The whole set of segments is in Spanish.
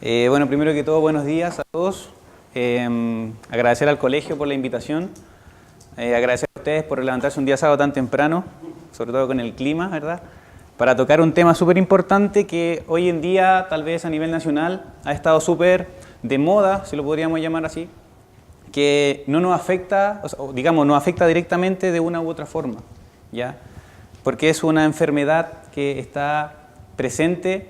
Bueno, primero que todo, buenos días a todos. Agradecer al colegio por la invitación. Agradecer a ustedes por levantarse un día sábado tan temprano, sobre todo con el clima, ¿verdad? Para tocar un tema súper importante que hoy en día, tal vez a nivel nacional, ha estado súper de moda, si lo podríamos llamar así, que no nos afecta, o digamos, nos afecta directamente de una u otra forma, ¿ya? Porque es una enfermedad que está presente,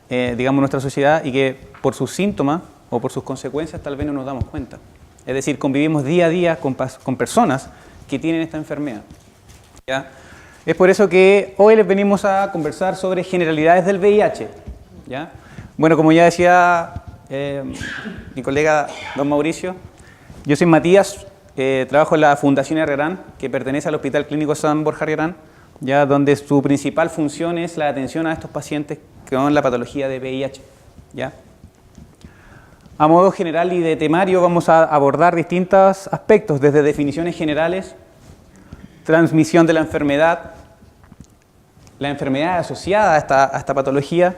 digamos, en nuestra sociedad y que por sus síntomas o por sus consecuencias tal vez no nos damos cuenta. Es decir, convivimos día a día con personas que tienen esta enfermedad, ¿ya? Es por eso que hoy les venimos a conversar sobre generalidades del VIH, ¿ya? Bueno, como ya decía mi colega don Mauricio, yo soy Matías, trabajo en la Fundación Herrerán, que pertenece al Hospital Clínico San Borja Herrerán, ya donde su principal función es la atención a estos pacientes con la patología de VIH, ¿ya? A modo general y de temario vamos a abordar distintos aspectos, desde definiciones generales, transmisión de la enfermedad asociada a esta patología,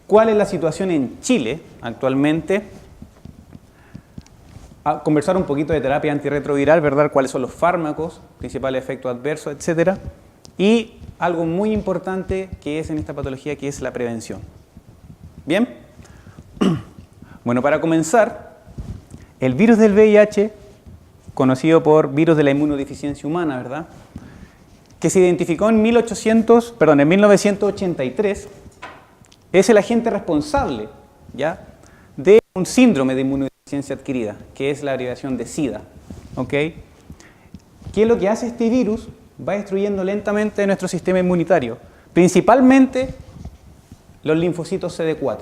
cuál es la situación en Chile actualmente, a conversar un poquito de terapia antirretroviral, ¿verdad? Cuáles son los fármacos, principales efectos adversos, etcétera, y algo muy importante que es en esta patología, que es la prevención. ¿Bien? Bueno, para comenzar, el virus del VIH, conocido por virus de la inmunodeficiencia humana, ¿verdad?, que se identificó en 1983, es el agente responsable, ¿ya?, de un síndrome de inmunodeficiencia adquirida, que es la abreviación de SIDA, ¿ok? ¿Qué es lo que hace este virus? Va destruyendo lentamente nuestro sistema inmunitario, principalmente los linfocitos CD4,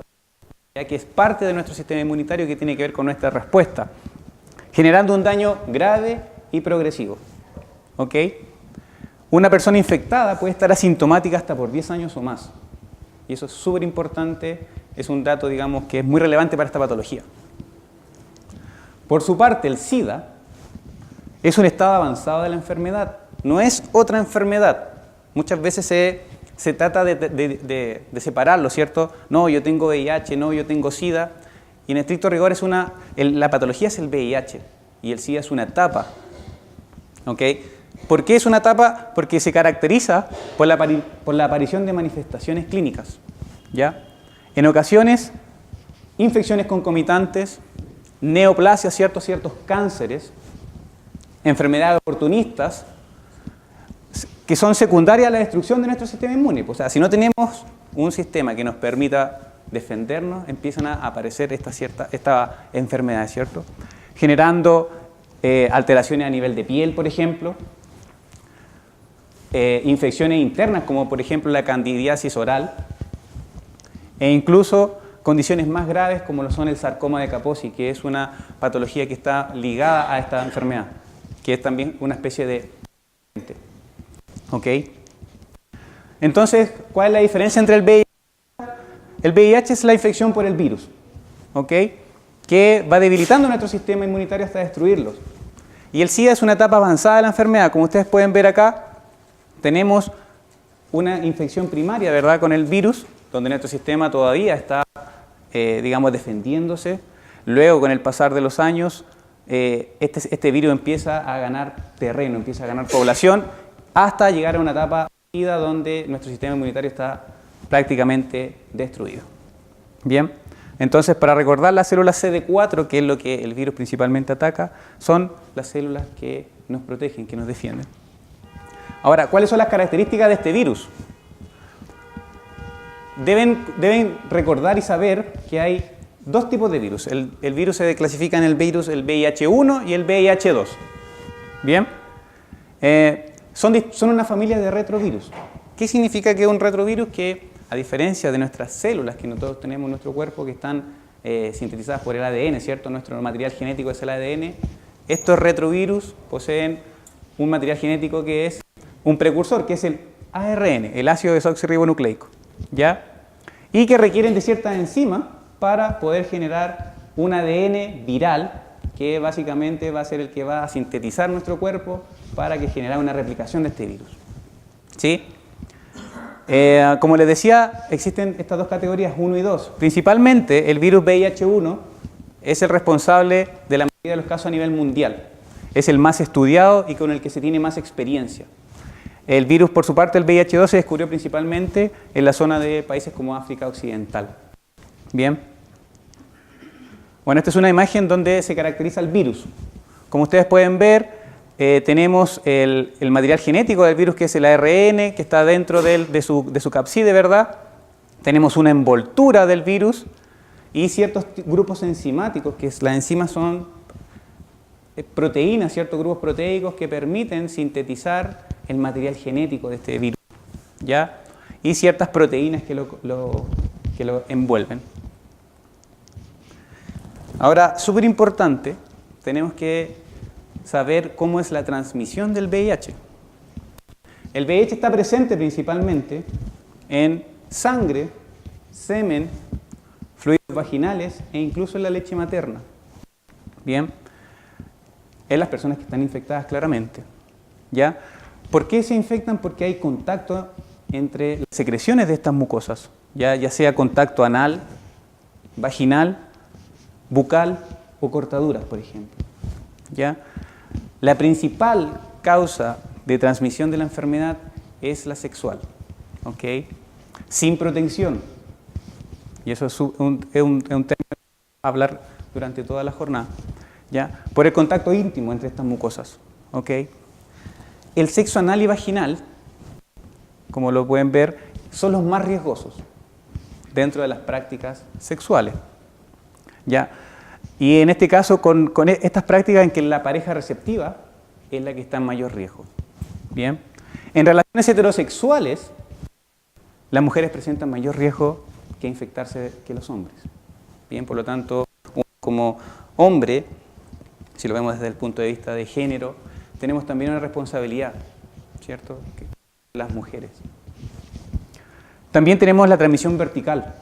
ya que es parte de nuestro sistema inmunitario que tiene que ver con nuestra respuesta, generando un daño grave y progresivo, ¿ok? Una persona infectada puede estar asintomática hasta por 10 años o más, y eso es súper importante, es un dato, digamos, que es muy relevante para esta patología. Por su parte, el SIDA es un estado avanzado de la enfermedad, no es otra enfermedad. Muchas veces se trata de separarlo, ¿cierto? No, yo tengo VIH, no, yo tengo SIDA. Y en estricto rigor la patología es el VIH y el SIDA es una etapa. ¿Ok? ¿Por qué es una etapa? Porque se caracteriza por la aparición de manifestaciones clínicas, ¿ya? En ocasiones, infecciones concomitantes, neoplasias, ciertos cánceres, enfermedades oportunistas, que son secundarias a la destrucción de nuestro sistema inmune. O sea, si no tenemos un sistema que nos permita defendernos, empiezan a aparecer esta enfermedad, ¿cierto? Generando alteraciones a nivel de piel, por ejemplo, infecciones internas, como por ejemplo la candidiasis oral, e incluso condiciones más graves como lo son el sarcoma de Kaposi, que es una patología que está ligada a esta enfermedad, que es también una especie de... ¿Ok? Entonces, ¿cuál es la diferencia entre el VIH? El VIH es la infección por el virus, ¿ok?, que va debilitando nuestro sistema inmunitario hasta destruirlos. Y el SIDA es una etapa avanzada de la enfermedad. Como ustedes pueden ver acá, tenemos una infección primaria, ¿verdad?, con el virus, donde nuestro sistema todavía está, digamos, defendiéndose. Luego, con el pasar de los años, este virus empieza a ganar terreno, empieza a ganar población, hasta llegar a una etapa donde nuestro sistema inmunitario está prácticamente destruido. Bien, entonces, para recordar, las células CD4, que es lo que el virus principalmente ataca, son las células que nos protegen, que nos defienden. Ahora, ¿cuáles son las características de este virus? Deben recordar y saber que hay dos tipos de virus. El virus se clasifica en el VIH1 y el VIH2. Bien. Son una familia de retrovirus. ¿Qué significa que es un retrovirus? Que, a diferencia de nuestras células que nosotros tenemos en nuestro cuerpo, que están sintetizadas por el ADN, ¿cierto? Nuestro material genético es el ADN. Estos retrovirus poseen un material genético que es un precursor, que es el ARN, el ácido desoxirribonucleico, ¿ya? Y que requieren de ciertas enzimas para poder generar un ADN viral, que básicamente va a ser el que va a sintetizar nuestro cuerpo para que genere una replicación de este virus, ¿sí? Como les decía, existen estas dos categorías, 1 y 2. Principalmente el virus VIH-1 es el responsable de la mayoría de los casos a nivel mundial. Es el más estudiado y con el que se tiene más experiencia. El virus, por su parte, el VIH-2 se descubrió principalmente en la zona de países como África Occidental. Bien. Bueno, esta es una imagen donde se caracteriza el virus. Como ustedes pueden ver, tenemos el material genético del virus, que es el ARN, que está dentro de su capside, ¿verdad? Tenemos una envoltura del virus y ciertos grupos enzimáticos, que las enzimas son proteínas, ciertos grupos proteicos que permiten sintetizar el material genético de este virus, ¿ya? Y ciertas proteínas que lo envuelven. Ahora, súper importante, tenemos que saber cómo es la transmisión del VIH. El VIH está presente principalmente en sangre, semen, fluidos vaginales e incluso en la leche materna. Bien, en las personas que están infectadas claramente. ¿Ya? ¿Por qué se infectan? Porque hay contacto entre las secreciones de estas mucosas, ya sea contacto anal, vaginal, bucal o cortaduras, por ejemplo. ¿Ya? La principal causa de transmisión de la enfermedad es la sexual, ¿ok? Sin protección. Y eso es un tema a hablar durante toda la jornada, ¿ya? Por el contacto íntimo entre estas mucosas, ¿ok? El sexo anal y vaginal, como lo pueden ver, son los más riesgosos dentro de las prácticas sexuales, ¿ya? Y en este caso, con estas prácticas en que la pareja receptiva es la que está en mayor riesgo. Bien. En relaciones heterosexuales, las mujeres presentan mayor riesgo que infectarse que los hombres. Bien, por lo tanto, como hombre, si lo vemos desde el punto de vista de género, tenemos también una responsabilidad, ¿cierto?, que las mujeres. También tenemos la transmisión vertical,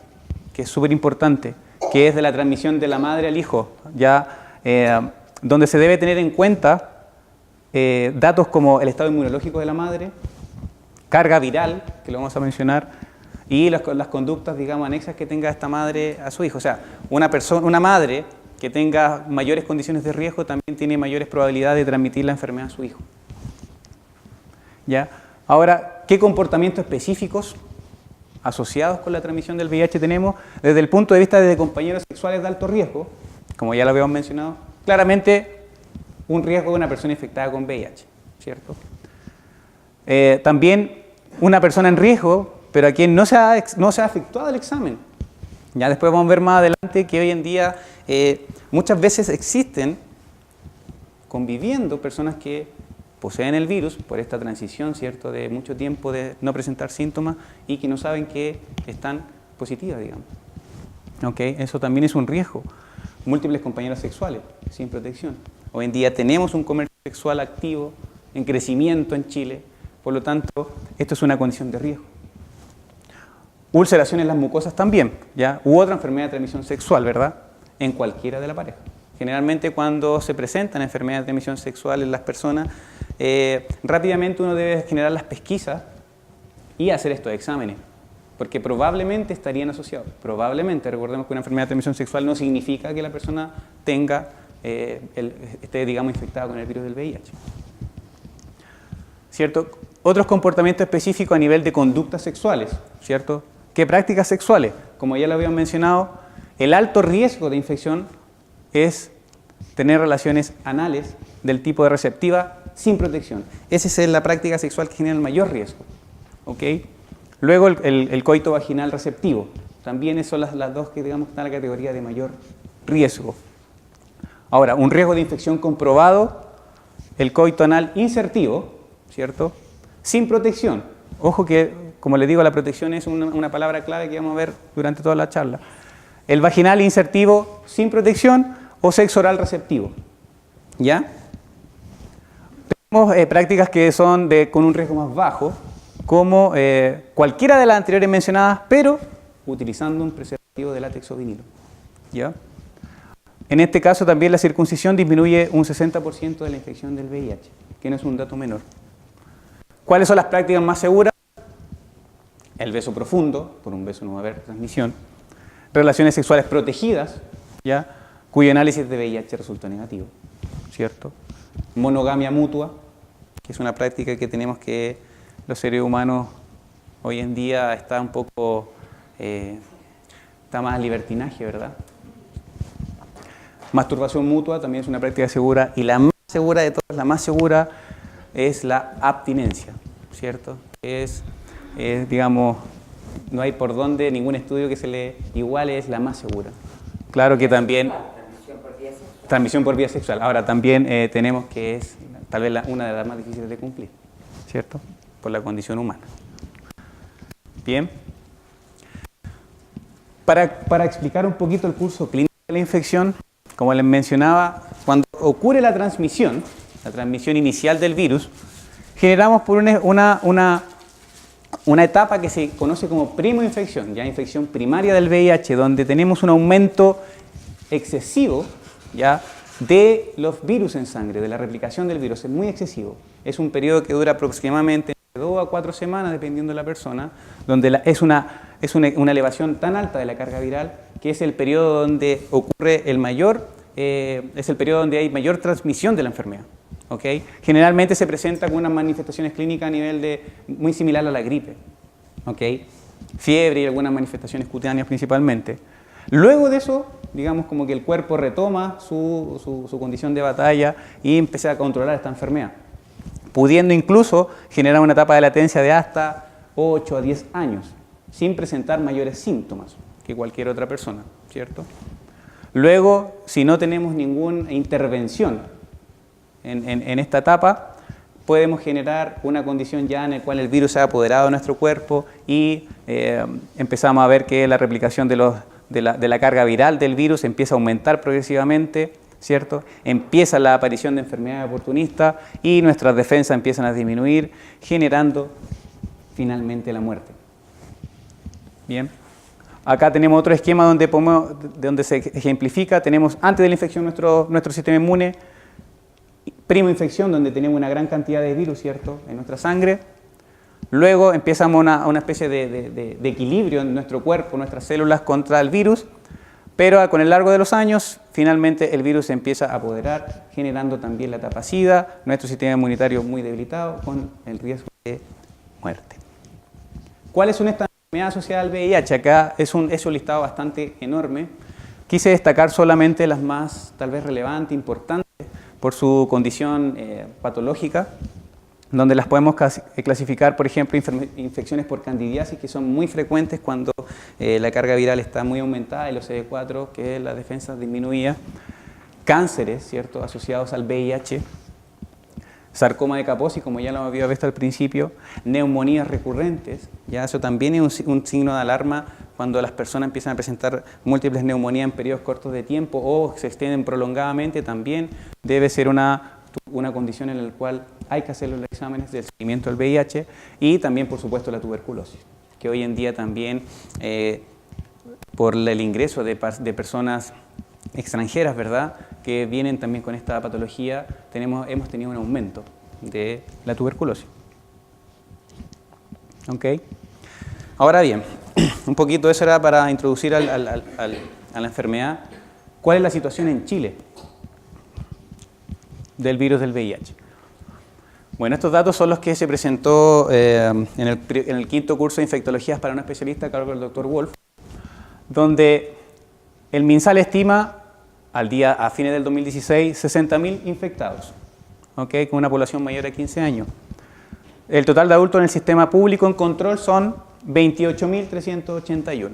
que es súper importante, que es de la transmisión de la madre al hijo, ya donde se debe tener en cuenta datos como el estado inmunológico de la madre, carga viral, que lo vamos a mencionar, y las conductas, digamos, anexas que tenga esta madre a su hijo. O sea, una madre que tenga mayores condiciones de riesgo también tiene mayores probabilidades de transmitir la enfermedad a su hijo. ¿Ya? Ahora, ¿qué comportamientos específicos asociados con la transmisión del VIH tenemos? Desde el punto de vista de compañeros sexuales de alto riesgo, como ya lo habíamos mencionado, claramente un riesgo de una persona infectada con VIH, ¿cierto? También una persona en riesgo, pero a quien no se ha efectuado el examen. Ya después vamos a ver más adelante que hoy en día muchas veces existen conviviendo personas que poseen el virus por esta transición, ¿cierto?, de mucho tiempo de no presentar síntomas y que no saben que están positivas, digamos. ¿Okay? Eso también es un riesgo. Múltiples compañeros sexuales sin protección. Hoy en día tenemos un comercio sexual activo, en crecimiento en Chile, por lo tanto, esto es una condición de riesgo. Ulceraciones en las mucosas también, ¿ya? U otra enfermedad de transmisión sexual, ¿verdad? En cualquiera de la pareja. Generalmente cuando se presentan enfermedades de transmisión sexual en las personas, rápidamente uno debe generar las pesquisas y hacer estos exámenes, porque probablemente estarían asociados. Probablemente, recordemos que una enfermedad de transmisión sexual no significa que la persona tenga, esté, digamos, infectada con el virus del VIH. ¿Cierto? Otros comportamientos específicos a nivel de conductas sexuales, ¿cierto? ¿Qué prácticas sexuales? Como ya lo habíamos mencionado, el alto riesgo de infección es tener relaciones anales del tipo de receptiva sin protección. Esa es la práctica sexual que genera el mayor riesgo. ¿Ok? Luego el coito vaginal receptivo. También son las dos que, digamos, están en la categoría de mayor riesgo. Ahora, un riesgo de infección comprobado, el coito anal insertivo, ¿cierto?, sin protección. Ojo que, como les digo, la protección es una palabra clave que vamos a ver durante toda la charla. El vaginal insertivo sin protección o sexo oral receptivo. ¿Ya? Tenemos prácticas que son con un riesgo más bajo, como cualquiera de las anteriores mencionadas, pero utilizando un preservativo de látex o vinilo. ¿Ya? En este caso también la circuncisión disminuye un 60% de la infección del VIH, que no es un dato menor. ¿Cuáles son las prácticas más seguras? el beso profundo, por un beso no va a haber transmisión. Relaciones sexuales protegidas, ¿ya? Cuyo análisis de VIH resultó negativo, ¿cierto? Monogamia mutua, que es una práctica que tenemos que los seres humanos hoy en día está un poco, está más libertinaje, ¿verdad? Masturbación mutua también es una práctica segura, y la más segura de todas, la más segura es la abstinencia, ¿cierto? Digamos, no hay por dónde ningún estudio que se le iguale, es la más segura. Claro que también... Transmisión por vía sexual. Ahora también tenemos que es tal vez una de las más difíciles de cumplir, ¿cierto? Por la condición humana. Bien. Para explicar un poquito el curso clínico de la infección, como les mencionaba, cuando ocurre la transmisión inicial del virus, generamos por una etapa que se conoce como primoinfección, ya infección primaria del VIH, donde tenemos un aumento excesivo, ya, de los virus en sangre, de la replicación del virus, es muy excesivo. Es un periodo que dura aproximadamente 2 a 4 semanas, dependiendo de la persona, donde es una elevación tan alta de la carga viral que es el periodo donde ocurre es el periodo donde hay mayor transmisión de la enfermedad. ¿Okay? Generalmente se presenta con unas manifestaciones clínicas a nivel muy similar a la gripe. ¿Okay? Fiebre y algunas manifestaciones cutáneas principalmente. Luego de eso, digamos como que el cuerpo retoma su condición de batalla y empieza a controlar esta enfermedad, pudiendo incluso generar una etapa de latencia de hasta 8 a 10 años, sin presentar mayores síntomas que cualquier otra persona, ¿cierto? Luego, si no tenemos ninguna intervención en esta etapa, podemos generar una condición ya en la cual el virus se ha apoderado de nuestro cuerpo y empezamos a ver que la replicación de la carga viral del virus empieza a aumentar progresivamente, ¿cierto? Empieza la aparición de enfermedades oportunistas y nuestras defensas empiezan a disminuir, generando finalmente la muerte. Bien. Acá tenemos otro esquema donde se ejemplifica. Tenemos antes de la infección nuestro sistema inmune, primoinfección, donde tenemos una gran cantidad de virus, ¿cierto?, en nuestra sangre. Luego empezamos una especie de equilibrio en nuestro cuerpo, nuestras células contra el virus, pero con el largo de los años, finalmente el virus se empieza a apoderar, generando también la etapa SIDA, nuestro sistema inmunitario muy debilitado, con el riesgo de muerte. ¿Cuáles son estas enfermedades asociadas al VIH? Acá es un listado bastante enorme. Quise destacar solamente las más, tal vez, relevantes, importantes, por su condición patológica, donde las podemos clasificar, por ejemplo, infecciones por candidiasis, que son muy frecuentes cuando la carga viral está muy aumentada y los CD4, que es la defensa disminuida. Cánceres, ¿cierto?, asociados al VIH. Sarcoma de Kaposi, como ya lo había visto al principio. Neumonías recurrentes, ya eso también es un signo de alarma cuando las personas empiezan a presentar múltiples neumonías en periodos cortos de tiempo o se extienden prolongadamente, también debe ser una condición en la cual hay que hacer los exámenes del seguimiento del VIH, y también, por supuesto, la tuberculosis, que hoy en día también, por el ingreso de personas extranjeras, ¿verdad?, que vienen también con esta patología, hemos tenido un aumento de la tuberculosis. ¿Ok? Ahora bien, un poquito eso era para introducir a la enfermedad. ¿Cuál es la situación en Chile del virus del VIH? Bueno, estos datos son los que se presentó en el quinto curso de infectologías para un especialista a cargo del Dr. Wolf, donde el MinSal estima a fines del 2016 60.000 infectados, ¿okay?, con una población mayor a 15 años. El total de adultos en el sistema público en control son 28.381.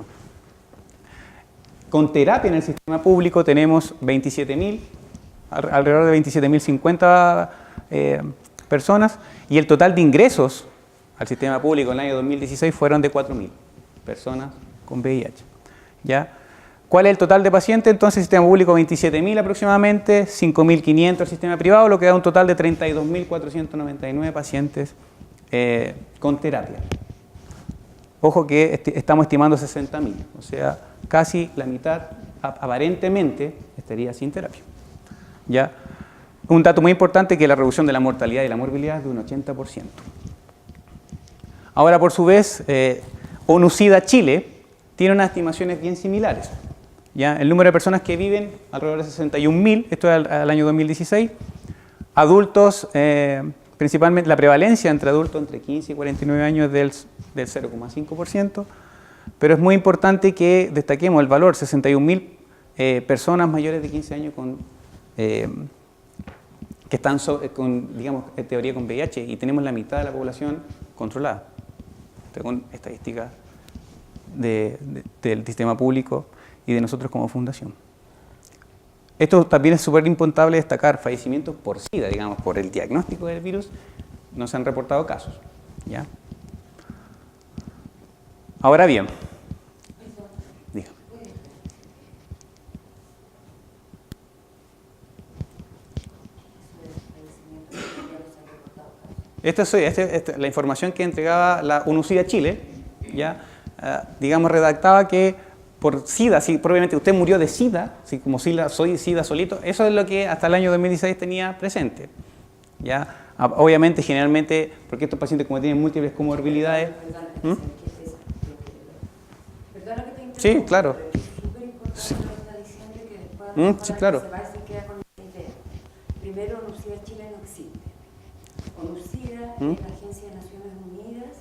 Con terapia en el sistema público tenemos 27.000, alrededor de 27.050 personas, y el total de ingresos al sistema público en el año 2016 fueron de 4.000 personas con VIH. ¿Ya? ¿Cuál es el total de pacientes? Entonces, el sistema público 27.000 aproximadamente, 5.500 el sistema privado, lo que da un total de 32.499 pacientes con terapia. Ojo que estamos estimando 60.000, o sea, casi la mitad aparentemente estaría sin terapia. ¿Ya? Un dato muy importante que la reducción de la mortalidad y la morbilidad es de un 80%. Ahora, por su vez, ONU-SIDA Chile tiene unas estimaciones bien similares. ¿Ya? El número de personas que viven, alrededor de 61.000, esto es al año 2016. Adultos, principalmente la prevalencia entre adultos entre 15 y 49 años es del 0,5%, pero es muy importante que destaquemos el valor, 61.000 personas mayores de 15 años que están digamos, en teoría con VIH, y tenemos la mitad de la población controlada, según estadísticas del sistema público y de nosotros como fundación. Esto también es súper importante destacar: fallecimientos por SIDA, digamos, por el diagnóstico del virus, no se han reportado casos, ¿ya? Ahora bien, dígame. Esta es la información que entregaba la ONU-SIDA Chile, ¿ya? Digamos, redactaba que por SIDA, si probablemente usted murió de SIDA, si como soy SIDA solito, eso es lo que hasta el año 2016 tenía presente, ¿ya? Obviamente, generalmente, porque estos pacientes como tienen múltiples comorbilidades... Perdona que te interrumpa. Sí, claro. Es súper importante Sí. lo que está diciendo y que después Sí, claro. se va y se queda con la idea. Primero, ONU-SIDA Chile no existe. ONU-SIDA es la Agencia de Naciones Unidas,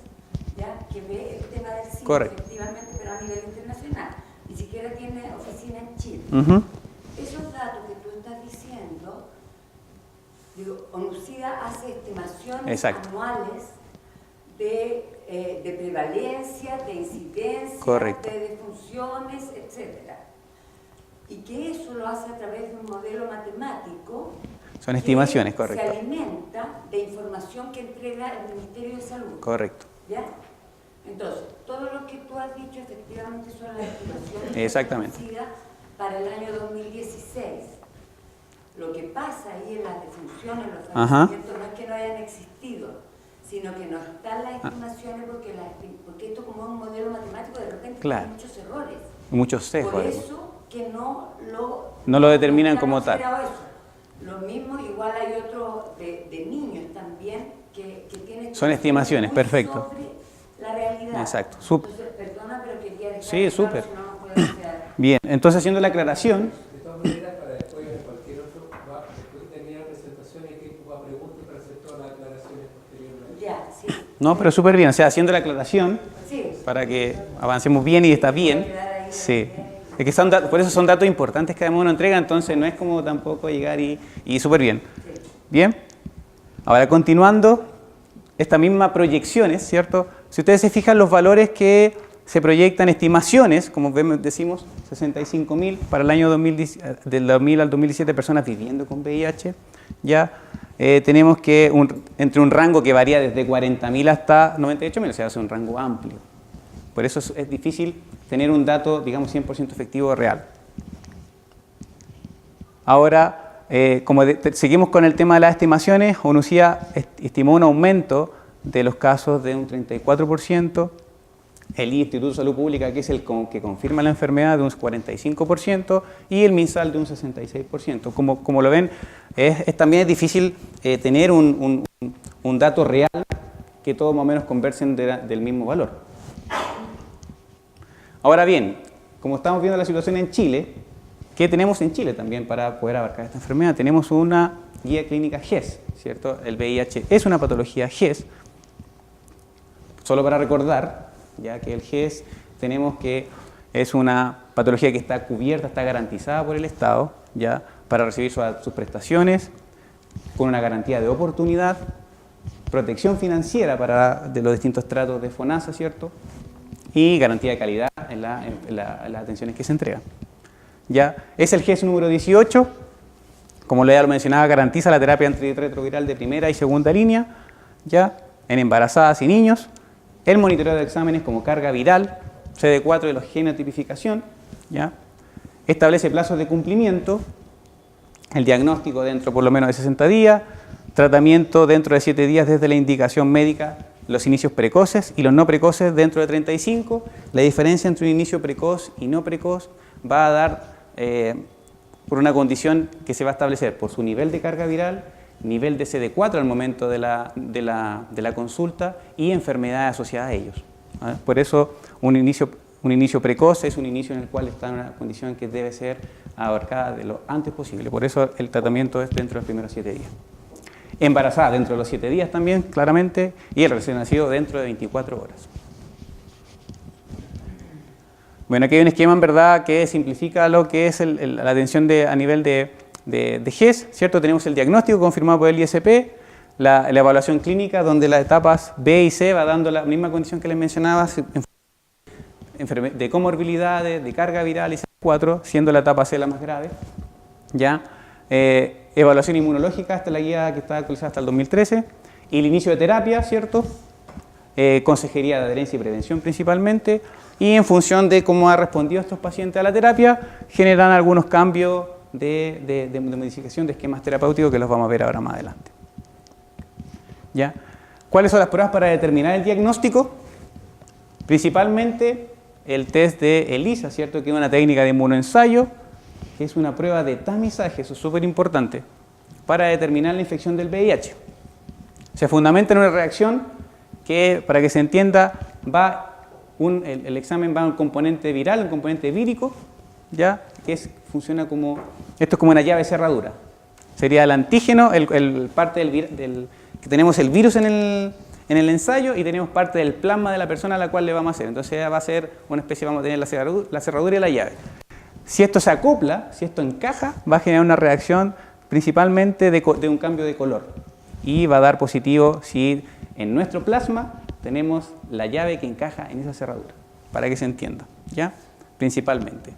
¿ya? Que ve el tema del SIDA, Correcto. efectivamente, pero a nivel internacional. Ni siquiera tiene oficina en Chile. Esos datos que tú estás diciendo, digo, ONU-SIDA hace estimaciones Exacto. anuales de prevalencia, de incidencia, Correcto. de defunciones, etc. Y que eso lo hace a través de un modelo matemático. Son estimaciones, que correcto. se alimenta de información que entrega el Ministerio de Salud. Correcto. ¿Ya? Entonces, todo lo que tú has dicho efectivamente son las estimaciones Exactamente. de SIDA para el año 2016. Lo que pasa ahí en las defunciones, los fallecimientos, no es que no hayan existido, sino que no están las estimaciones porque esto como es un modelo matemático, de repente Claro. tiene muchos errores. Muchos sesgos. Por eso que no No lo determinan no como han tal. considerado eso. Lo mismo, igual hay otro de niños también que tienen... Son estimaciones, muy perfecto. sobre la realidad. Exacto. Entonces, perdona, pero quería dejar Sí, claro, súper. si no, no puedo quedar. Bien, entonces haciendo la aclaración... De todas maneras, para después de cualquier otro, después de terminar la presentación hay tiempo para preguntas para hacer todas las aclaraciones posteriores. Ya, sí. No, pero súper bien, o sea, haciendo la aclaración Sí. para que avancemos bien y está bien. Sí. Es que por eso son datos importantes que además uno entrega, entonces no es como tampoco llegar y súper bien. Bien. Ahora continuando, esta misma proyecciones, ¿cierto? Si ustedes se fijan los valores que se proyectan, estimaciones, como decimos, 65.000 para el año 2010, del 2000 al 2017 personas viviendo con VIH, ya tenemos que entre un rango que varía desde 40.000 hasta 98.000, o sea, hace un rango amplio. Por eso es difícil tener un dato, digamos, 100% efectivo real. Ahora, como seguimos con el tema de las estimaciones, ONU-SIDA estimó un aumento de los casos de un 34%, el Instituto de Salud Pública, que es el que confirma la enfermedad, de un 45%, y el MinSal de un 66%. Como lo ven, también es difícil tener un dato real que todos más o menos conversen del mismo valor. Ahora bien, como estamos viendo la situación en Chile, ¿qué tenemos en Chile también para poder abarcar esta enfermedad? Tenemos una guía clínica GES, ¿cierto? El VIH es una patología GES. Solo para recordar, ya que el GES tenemos que es una patología que está cubierta, está garantizada por el Estado, ya para recibir sus prestaciones, con una garantía de oportunidad, protección financiera de los distintos tratos de FONASA, ¿cierto? Y garantía de calidad en las atenciones que se entregan. ¿Ya? Es el GES número 18, como ya lo mencionaba, garantiza la terapia antirretroviral de primera y segunda línea, ¿ya? En embarazadas y niños, el monitoreo de exámenes como carga viral, CD4 de la genotipificación, ¿ya? Establece plazos de cumplimiento, el diagnóstico dentro por lo menos de 60 días, tratamiento dentro de 7 días desde la indicación médica, los inicios precoces y los no precoces dentro de 35. La diferencia entre un inicio precoz y no precoz va a dar por una condición que se va a establecer por su nivel de carga viral, nivel de CD4 al momento de la consulta y enfermedades asociadas a ellos. ¿Vale? Por eso un inicio precoz es un inicio en el cual está en una condición que debe ser abarcada de lo antes posible. Por eso el tratamiento es dentro de los primeros 7 días. Embarazada dentro de los 7 días también, claramente, y el recién nacido dentro de 24 horas. Bueno, aquí hay un esquema en verdad que simplifica lo que es la atención a nivel de GES, ¿cierto? Tenemos el diagnóstico confirmado por el ISP, la evaluación clínica donde las etapas B y C va dando la misma condición que les mencionaba, de comorbilidades, de carga viral y C4, siendo la etapa C la más grave, ¿ya? Evaluación inmunológica, esta es la guía que está actualizada hasta el 2013, y el inicio de terapia, ¿cierto? Consejería de adherencia y prevención principalmente, y en función de cómo ha respondido estos pacientes a la terapia, generan algunos cambios de modificación de esquemas terapéuticos que los vamos a ver ahora más adelante. ¿Ya? ¿Cuáles son las pruebas para determinar el diagnóstico? Principalmente el test de ELISA, ¿cierto? Que es una técnica de inmunoensayo, que es una prueba de tamizaje, eso es súper importante, para determinar la infección del VIH. Se fundamenta en una reacción que, para que se entienda, el examen va a un componente viral, un componente vírico, ¿ya? Funciona como, esto es como una llave cerradura. Sería el antígeno, parte que tenemos el virus en el ensayo y tenemos parte del plasma de la persona a la cual le vamos a hacer. Entonces va a ser una especie, vamos a tener la cerradura y la llave. Si esto se acopla, si esto encaja, va a generar una reacción principalmente de un cambio de color. Y va a dar positivo si en nuestro plasma tenemos la llave que encaja en esa cerradura, para que se entienda, ¿ya? Principalmente.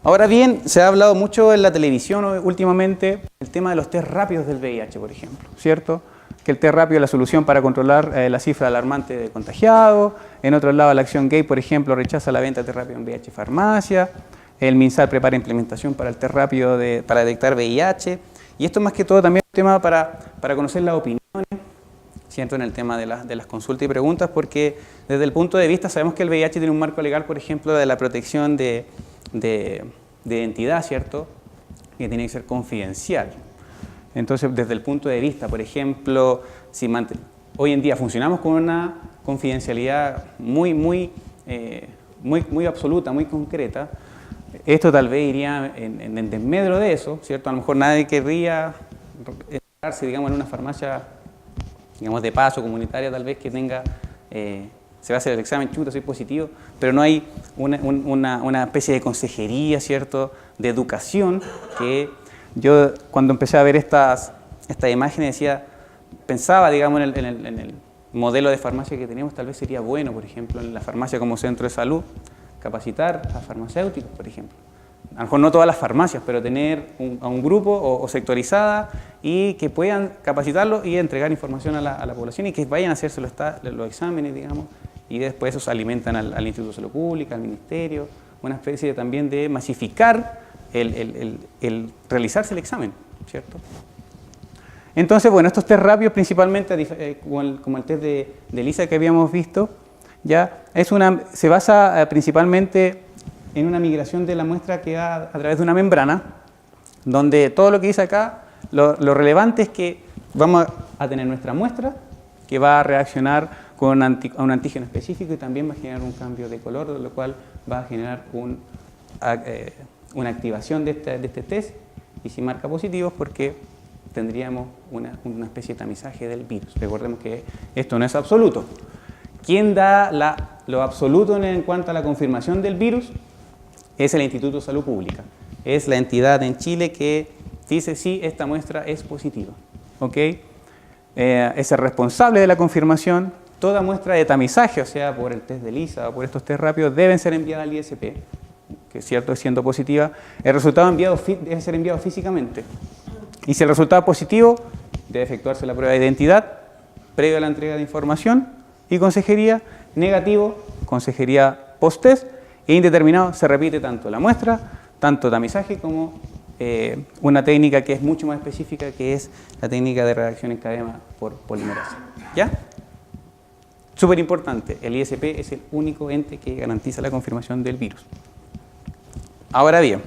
Ahora bien, se ha hablado mucho en la televisión últimamente el tema de los test rápidos del VIH, por ejemplo, ¿cierto? Que el test rápido es la solución para controlar la cifra alarmante de contagiados. En otro lado, la Acción Gay, por ejemplo, rechaza la venta de test rápido en VIH farmacia. El MinSal prepara implementación para el test rápido para detectar VIH. Y esto más que todo también es un tema para conocer las opiniones, ¿cierto? En el tema de las consultas y preguntas, porque desde el punto de vista sabemos que el VIH tiene un marco legal, por ejemplo, de la protección de identidad, ¿cierto? Que tiene que ser confidencial. Entonces, desde el punto de vista, por ejemplo, hoy en día funcionamos con una confidencialidad muy absoluta, muy concreta, esto tal vez iría en desmedro de eso, ¿cierto? A lo mejor nadie querría entrarse, digamos, en una farmacia, digamos, de paso comunitaria, tal vez que tenga, se va a hacer el examen, chuta, soy positivo, pero no hay una especie de consejería, ¿cierto?, de educación, que yo cuando empecé a ver estas imágenes pensaba, digamos, en el modelo de farmacia que tenemos, tal vez sería bueno, por ejemplo, en la farmacia como centro de salud, capacitar a farmacéuticos, por ejemplo. A lo mejor no todas las farmacias, pero tener a un grupo o sectorizada y que puedan capacitarlos y entregar información a la población y que vayan a hacerse los exámenes, digamos, y después esos alimentan al Instituto de Salud Pública, al Ministerio, una especie también de masificar el realizarse el examen, ¿cierto? Entonces, bueno, estos test rápidos principalmente, como el test de ELISA que habíamos visto, ya se basa principalmente en una migración de la muestra que va a través de una membrana, donde todo lo que dice acá, lo relevante es que vamos a tener nuestra muestra que va a reaccionar con a un antígeno específico y también va a generar un cambio de color, lo cual va a generar una activación de este test, y si marca positivos porque tendríamos una especie de tamizaje del virus. Recordemos que esto no es absoluto. ¿Quién da lo absoluto en cuanto a la confirmación del virus? Es el Instituto de Salud Pública. Es la entidad en Chile que dice sí, esta muestra es positiva. ¿Ok? Es el responsable de la confirmación. Toda muestra de tamizaje, o sea, por el test de ELISA o por estos test rápidos, deben ser enviadas al ISP, que es cierto, siendo positiva. El resultado debe ser enviado físicamente. Y si el resultado es positivo, debe efectuarse la prueba de identidad previo a la entrega de información y consejería. Negativo, consejería post-test. E indeterminado, se repite tanto la muestra, tanto tamizaje como una técnica que es mucho más específica, que es la técnica de reacción en cadena por polimerasa. ¿Ya? Súper importante, el ISP es el único ente que garantiza la confirmación del virus. Ahora bien,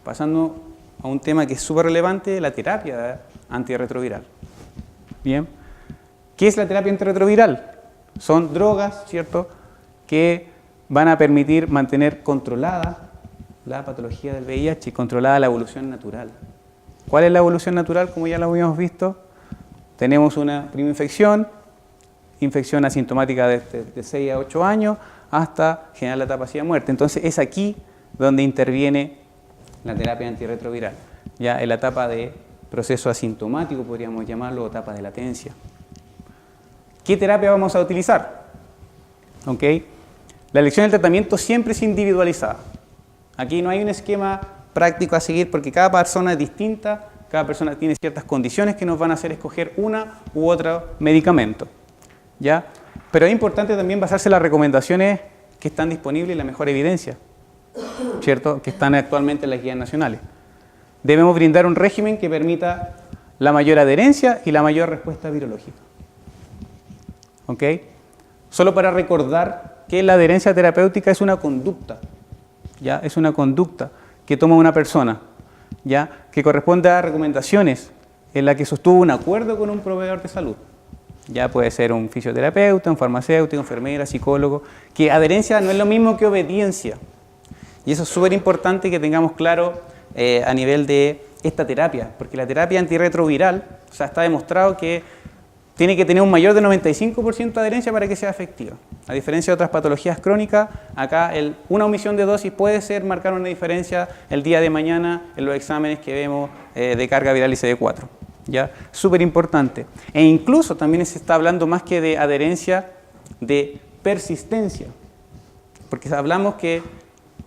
pasando a un tema que es súper relevante, la terapia antirretroviral. Bien, ¿qué es la terapia antirretroviral? Son drogas, ¿cierto?, que van a permitir mantener controlada la patología del VIH y controlada la evolución natural. ¿Cuál es la evolución natural? Como ya lo habíamos visto, tenemos una primera infección asintomática de 6 a 8 años, hasta generar la etapa de muerte. Entonces es aquí donde interviene la terapia antirretroviral, ya en la etapa de proceso asintomático, podríamos llamarlo, o etapa de latencia. ¿Qué terapia vamos a utilizar? ¿Ok? La elección del tratamiento siempre es individualizada. Aquí no hay un esquema práctico a seguir porque cada persona es distinta, cada persona tiene ciertas condiciones que nos van a hacer escoger una u otro medicamento, ¿ya? Pero es importante también basarse en las recomendaciones que están disponibles y la mejor evidencia, ¿cierto?, que están actualmente en las guías nacionales. Debemos brindar un régimen que permita la mayor adherencia y la mayor respuesta virológica. ¿Ok? Solo para recordar que la adherencia terapéutica es una conducta, ¿ya? Es una conducta que toma una persona, ¿ya?, que corresponde a recomendaciones en la que sostuvo un acuerdo con un proveedor de salud. Ya puede ser un fisioterapeuta, un farmacéutico, enfermera, psicólogo, que adherencia no es lo mismo que obediencia. Y eso es súper importante que tengamos claro a nivel de esta terapia, porque la terapia antirretroviral, o sea, está demostrado que tiene que tener un mayor de 95% de adherencia para que sea efectiva. A diferencia de otras patologías crónicas, acá una omisión de dosis puede marcar una diferencia el día de mañana en los exámenes que vemos de carga viral y CD4. ¿Ya? Súper importante. E incluso también se está hablando más que de adherencia, de persistencia. Porque hablamos que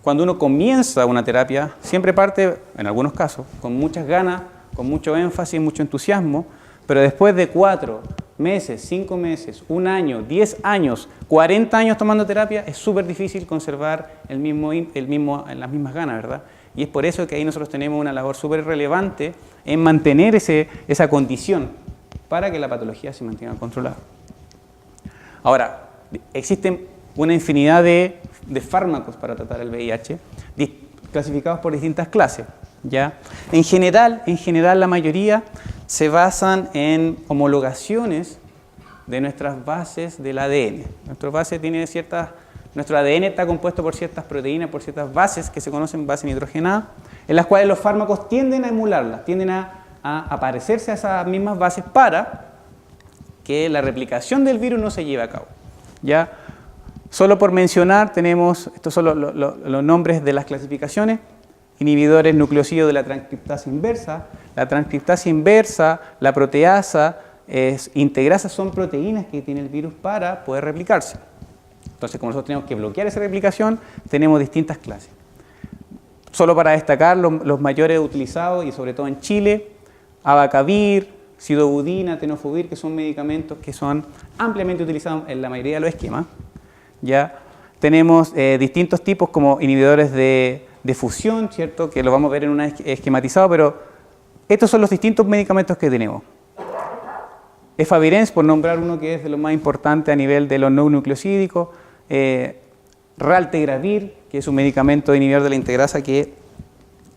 cuando uno comienza una terapia, siempre parte, en algunos casos, con muchas ganas, con mucho énfasis, mucho entusiasmo, pero después de 4 meses, 5 meses, 1 año, 10 años, 40 años tomando terapia, es súper difícil conservar las mismas ganas, ¿verdad? Y es por eso que ahí nosotros tenemos una labor súper relevante en mantener esa condición para que la patología se mantenga controlada. Ahora, existen una infinidad de fármacos para tratar el VIH, clasificados por distintas clases, ¿ya? En general, la mayoría se basan en homologaciones de nuestras bases del ADN. Nuestro ADN está compuesto por ciertas proteínas, por ciertas bases que se conocen bases nitrogenadas, en las cuales los fármacos tienden a emularlas, tienden a parecerse a esas mismas bases para que la replicación del virus no se lleve a cabo, ¿ya? Solo por mencionar, estos son los nombres de las clasificaciones: inhibidores nucleosídeos de la transcriptasa inversa. La transcriptasa inversa, la proteasa, integrasa son proteínas que tiene el virus para poder replicarse. Entonces, como nosotros tenemos que bloquear esa replicación, tenemos distintas clases. Solo para destacar los mayores utilizados, y sobre todo en Chile: abacavir, sidobudina, tenofovir, que son medicamentos que son ampliamente utilizados en la mayoría de los esquemas. ¿Ya? Tenemos distintos tipos como inhibidores de fusión, ¿cierto?, que lo vamos a ver en un esquematizado, pero estos son los distintos medicamentos que tenemos. Efavirenz, por nombrar uno que es de lo más importante a nivel de los no nucleosídicos. Raltegravir, que es un medicamento inhibidor de la integrasa que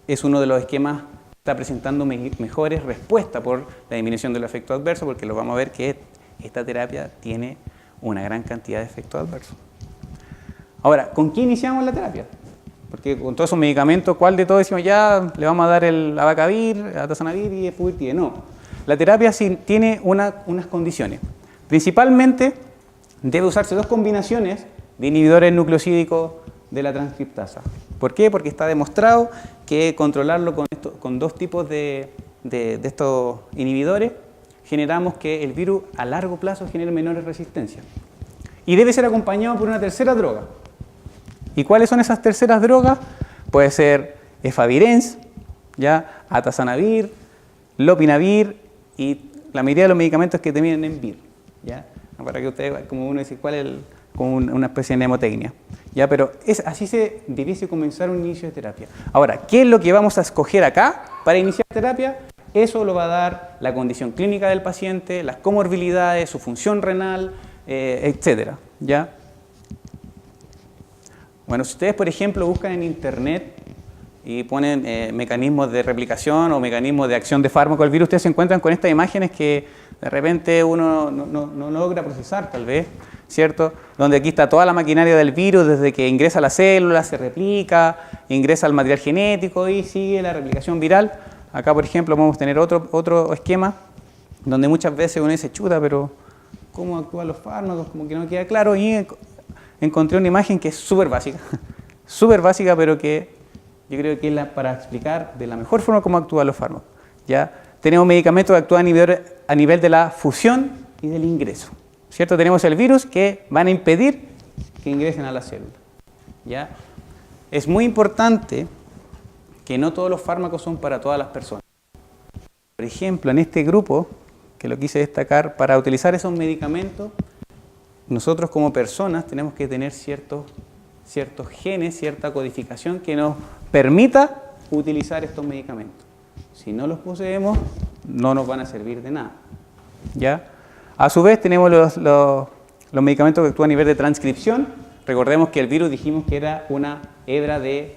es uno de los esquemas que está presentando mejores respuestas por la disminución del efecto adverso, porque lo vamos a ver que esta terapia tiene una gran cantidad de efectos adversos. Ahora, ¿con qué iniciamos la terapia? Porque con todos esos medicamentos, ¿cuál de todos decimos ya le vamos a dar el abacavir, atazanavir y efavirenz? No. La terapia sí tiene unas condiciones. Principalmente debe usarse 2 combinaciones de inhibidores nucleosídicos de la transcriptasa. ¿Por qué? Porque está demostrado que controlarlo con 2 tipos de estos inhibidores generamos que el virus a largo plazo genere menores resistencias. Y debe ser acompañado por una tercera droga. ¿Y cuáles son esas terceras drogas? Puede ser efavirenz, ¿ya?, atazanavir, lopinavir y la mayoría de los medicamentos que terminan en vir, ¿ya? Para que ustedes, como uno dice, ¿cuál es como una especie de mnemotecnia? ¿Ya? Pero así se debiese comenzar un inicio de terapia. Ahora, ¿qué es lo que vamos a escoger acá para iniciar terapia? Eso lo va a dar la condición clínica del paciente, las comorbilidades, su función renal, etcétera, ¿ya? Bueno, si ustedes, por ejemplo, buscan en internet y ponen mecanismos de replicación o mecanismos de acción de fármaco del virus, ustedes se encuentran con estas imágenes que de repente uno no logra procesar, tal vez. ¿cierto? Donde aquí está toda la maquinaria del virus, desde que ingresa a la célula, se replica, ingresa al material genético y sigue la replicación viral. Acá, por ejemplo, podemos tener otro esquema donde muchas veces uno dice, chuta, pero ¿cómo actúan los fármacos? Como que no queda claro. Y encontré una imagen que es súper básica, pero que yo creo que es para explicar de la mejor forma cómo actúan los fármacos. ¿Ya? Tenemos medicamentos que actúan a nivel de la fusión y del ingreso. ¿Cierto? Tenemos el virus que van a impedir que ingresen a la célula. ¿Ya? Es muy importante que no todos los fármacos son para todas las personas. Por ejemplo, en este grupo, que lo quise destacar, para utilizar esos medicamentos, nosotros como personas tenemos que tener ciertos genes, cierta codificación que nos permita utilizar estos medicamentos. Si no los poseemos, no nos van a servir de nada. ¿Ya? A su vez tenemos los medicamentos que actúan a nivel de transcripción. Recordemos que el virus dijimos que era una hebra de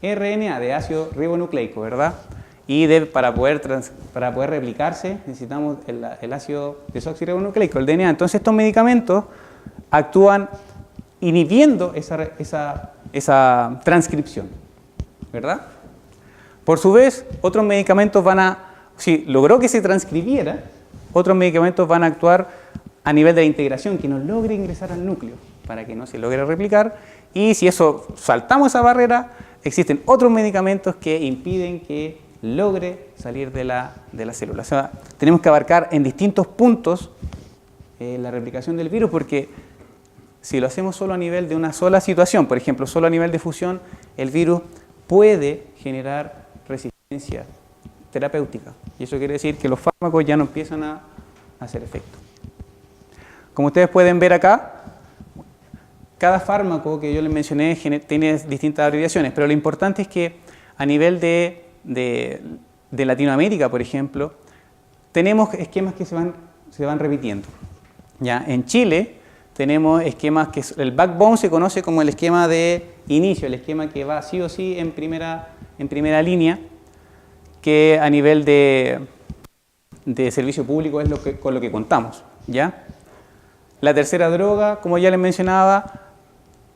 RNA, de ácido ribonucleico, ¿verdad? Y para poder replicarse necesitamos el ácido desoxirribonucleico, el DNA. Entonces estos medicamentos actúan inhibiendo esa transcripción, ¿verdad? Por su vez, otros medicamentos si logró que se transcribiera, otros medicamentos van a actuar a nivel de la integración, que no logre ingresar al núcleo, para que no se logre replicar. Y si saltamos esa barrera, existen otros medicamentos que impiden que logre salir de la célula. O sea, tenemos que abarcar en distintos puntos la replicación del virus, porque si lo hacemos solo a nivel de una sola situación, por ejemplo, solo a nivel de fusión, el virus puede generar resistencia terapéutica. Y eso quiere decir que los fármacos ya no empiezan a hacer efecto. Como ustedes pueden ver acá, cada fármaco que yo les mencioné tiene distintas abreviaciones, pero lo importante es que a nivel de Latinoamérica, por ejemplo, tenemos esquemas que se van repitiendo. ¿Ya? En Chile tenemos esquemas que el backbone se conoce como el esquema de inicio, el esquema que va sí o sí en primera línea, que a nivel de servicio público es con lo que contamos. ¿Ya? La tercera droga, como ya les mencionaba,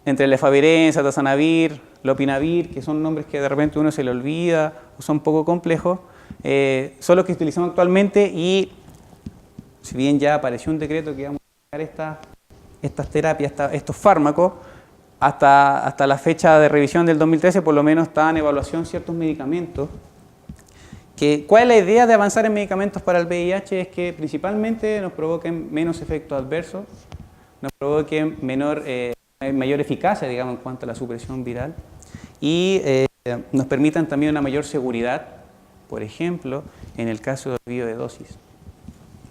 entre el efavirenz, atazanavir, lopinavir, que son nombres que de repente uno se le olvida o son poco complejos, son los que utilizamos actualmente, y si bien ya apareció un decreto que vamos a aplicar estas terapias, estos fármacos, hasta la fecha de revisión del 2013 por lo menos estaban en evaluación ciertos medicamentos. ¿Cuál es la idea de avanzar en medicamentos para el VIH? Es que principalmente nos provoquen menos efectos adversos, nos provoquen mayor eficacia, digamos, en cuanto a la supresión viral, y nos permitan también una mayor seguridad, por ejemplo, en el caso del olvido de dosis,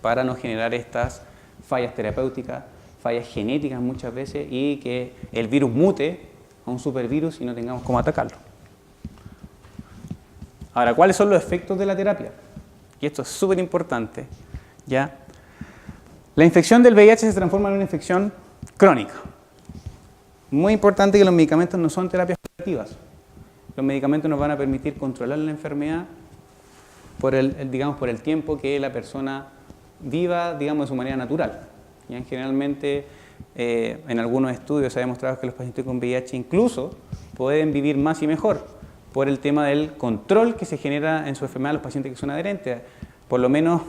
para no generar estas fallas terapéuticas, fallas genéticas muchas veces, y que el virus mute a un supervirus y no tengamos cómo atacarlo. Ahora, ¿cuáles son los efectos de la terapia? Y esto es súper importante, ¿ya? La infección del VIH se transforma en una infección crónica. Muy importante que los medicamentos no son terapias curativas. Los medicamentos nos van a permitir controlar la enfermedad por el tiempo que la persona viva, digamos, de su manera natural. ¿Ya? Generalmente, en algunos estudios se ha demostrado que los pacientes con VIH incluso pueden vivir más y mejor por el tema del control que se genera en su enfermedad los pacientes que son adherentes. Por lo menos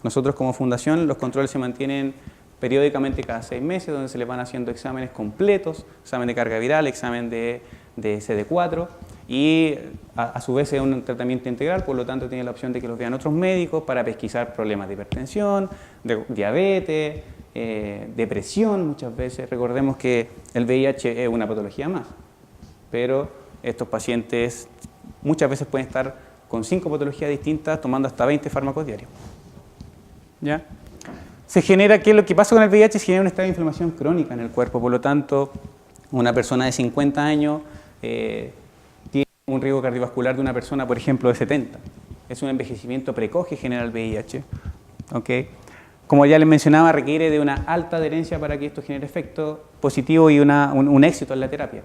nosotros como fundación, los controles se mantienen periódicamente cada 6 meses, donde se les van haciendo exámenes completos, examen de carga viral, examen de CD4, y a su vez es un tratamiento integral, por lo tanto tiene la opción de que los vean otros médicos para pesquisar problemas de hipertensión, de diabetes, depresión muchas veces. Recordemos que el VIH es una patología más, pero estos pacientes muchas veces pueden estar con 5 patologías distintas tomando hasta 20 fármacos diarios. ¿Ya? ¿Qué es lo que pasa con el VIH? Se genera un estado de inflamación crónica en el cuerpo, por lo tanto, una persona de 50 años tiene un riesgo cardiovascular de una persona, por ejemplo, de 70. Es un envejecimiento precoz que genera el VIH. ¿Okay? Como ya les mencionaba, requiere de una alta adherencia para que esto genere efecto positivo y un éxito en la terapia.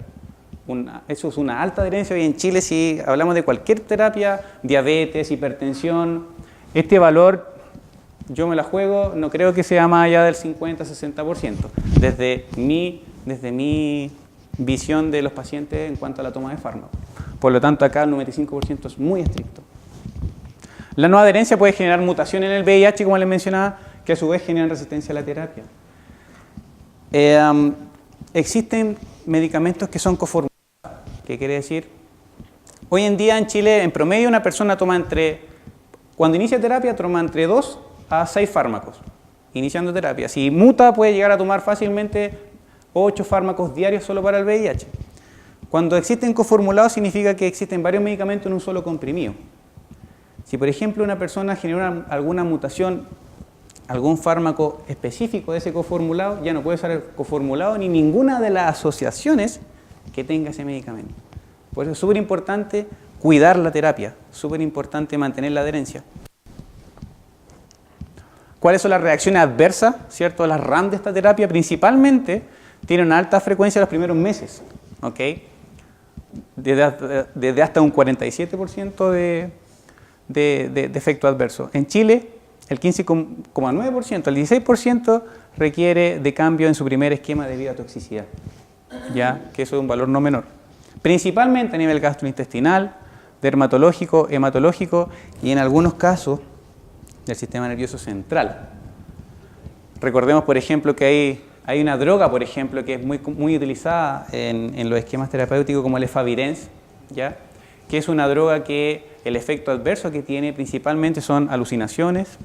Eso es una alta adherencia. Hoy en Chile, si hablamos de cualquier terapia, diabetes, hipertensión, este valor yo me la juego, no creo que sea más allá del 50-60%, desde mi visión de los pacientes en cuanto a la toma de fármacos. Por lo tanto, acá el 95% es muy estricto. La no adherencia puede generar mutación en el VIH, como les mencionaba, que a su vez generan resistencia a la terapia. Existen medicamentos que son coformulados. ¿Qué quiere decir? Hoy en día en Chile, en promedio, una persona toma cuando inicia terapia, toma entre 2 a 6 fármacos, iniciando terapia. Si muta, puede llegar a tomar fácilmente 8 fármacos diarios solo para el VIH. Cuando existen coformulados, significa que existen varios medicamentos en un solo comprimido. Si, por ejemplo, una persona genera alguna mutación, algún fármaco específico de ese coformulado, ya no puede usar el coformulado ni ninguna de las asociaciones que tenga ese medicamento. Por eso es súper importante cuidar la terapia, súper importante mantener la adherencia. ¿Cuáles son las reacciones adversas, cierto? Las RAM de esta terapia principalmente tienen una alta frecuencia los primeros meses, ¿ok? Desde hasta un 47% de efecto adverso. En Chile, el 15,9%, el 16% requiere de cambio en su primer esquema debido a toxicidad, ya que eso es un valor no menor. Principalmente a nivel gastrointestinal, dermatológico, hematológico y en algunos casos del sistema nervioso central. Recordemos, por ejemplo, que hay una droga, por ejemplo, que es muy utilizada en los esquemas terapéuticos como el efavirenz, ¿ya? Que es una droga que el efecto adverso que tiene principalmente son alucinaciones,